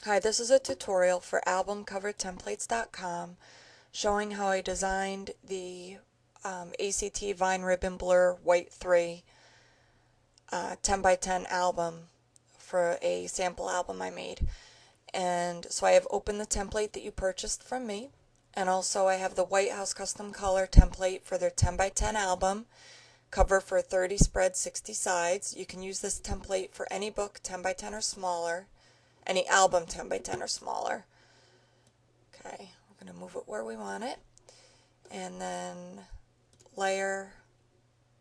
Hi, this is a tutorial for albumcovertemplates.com showing how I designed the ACTVineRibbonBlurWhite3 10 by 10 album for a sample album I made. And so I have opened the template that you purchased from me, and also I have the White House Custom Color template for their 10 by 10 album, cover for 30 spreads, 60 sides. You can use this template for any book 10 by 10 or smaller. Any album 10 by 10 or smaller. Okay, we're going to move it where we want it. And then layer,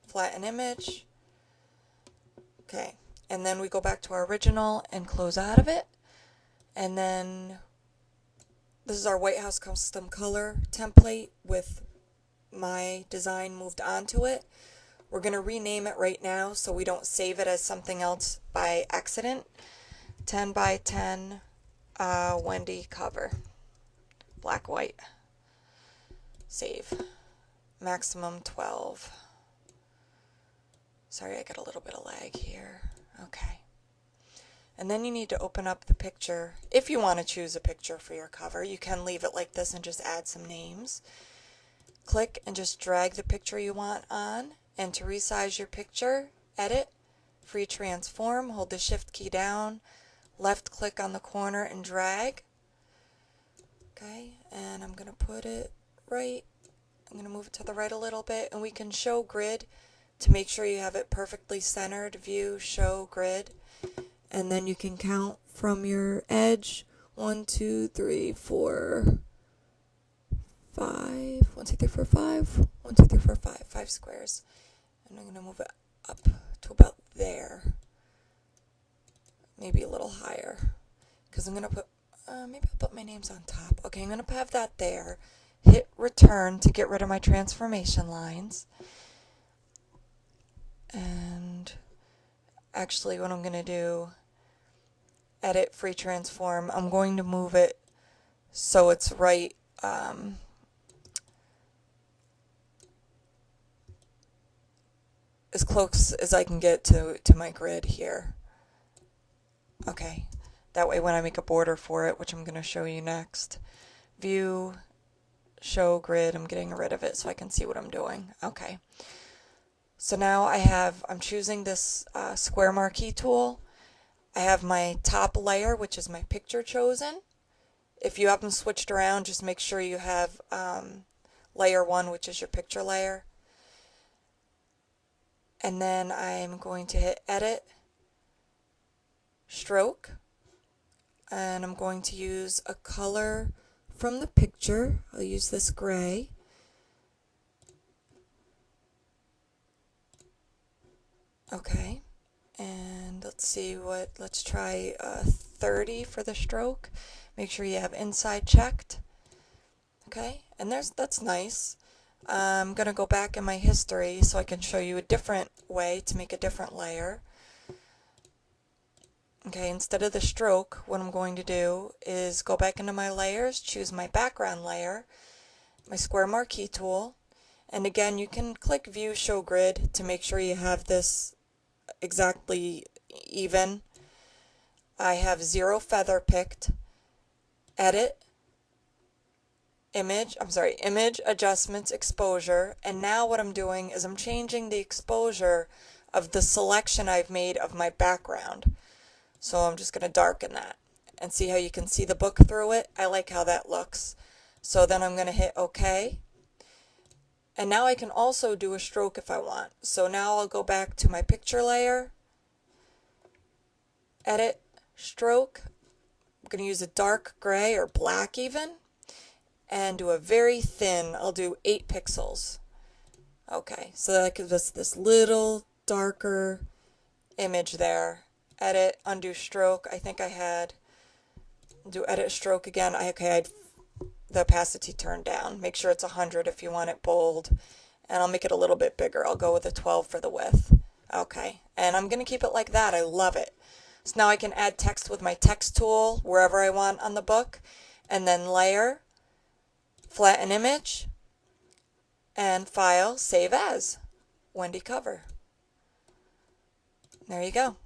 flatten image. Okay, and then we go back to our original and close out of it. And then this is our White House Custom Color template with my design moved onto it. We're going to rename it right now so we don't save it as something else by accident. 10 by 10 Wendy cover, black white, save, maximum 12. Sorry, I got a little bit of lag here. Okay, and then you need to open up the picture. If you want to choose a picture for your cover, you can leave it like this and just add some names. Click and just drag the picture you want on, and to resize your picture, edit, free transform, hold the shift key down, left click on the corner and drag. Okay, and I'm going to put it right. I'm going to move it to the right a little bit, and we can show grid to make sure you have it perfectly centered. View, show grid, and then you can count from your edge. 1, 2, 3, 4, 5. 1, 2, 3, 4, 5. 1, 2, 3, 4, 5. 5 squares. And I'm going to move it up to about there. Maybe a little higher, because I'm going to put, maybe I'll put my names on top. Okay, I'm going to have that there. Hit return to get rid of my transformation lines. And actually what I'm going to do, edit, free transform, I'm going to move it so it's right, as close as I can get to my grid here. Okay, that way when I make a border for it, which I'm going to show you next, view, show grid, I'm getting rid of it so I can see what I'm doing. Okay, so now I'm choosing this square marquee tool. I have my top layer, which is my picture chosen. If you have them switched around, just make sure you have layer 1, which is your picture layer. And then I'm going to hit edit, stroke, and I'm going to use a color from the picture. I'll use this gray. Okay, and let's try 30 for the stroke. Make sure you have inside checked. Okay, and that's nice. I'm going to go back in my history so I can show you a different way to make a different layer. Okay, instead of the stroke, what I'm going to do is go back into my layers, choose my background layer, my square marquee tool, and again you can click view, show grid to make sure you have this exactly even. I have 0 feather picked, edit, image adjustments, exposure, and now what I'm doing is I'm changing the exposure of the selection I've made of my background. So I'm just going to darken that and see how you can see the book through it. I like how that looks. So then I'm going to hit OK. And now I can also do a stroke if I want. So now I'll go back to my picture layer, edit, stroke. I'm going to use a dark gray or black even, and do a very thin, I'll do 8 pixels. Okay, so that gives us this little darker image there. Edit, undo stroke. I think I had, do edit stroke again. I had the opacity turned down. Make sure it's 100 if you want it bold. And I'll make it a little bit bigger. I'll go with a 12 for the width. Okay, and I'm going to keep it like that. I love it. So now I can add text with my text tool wherever I want on the book. And then layer, flatten image, and file, save as, Wendy cover. There you go.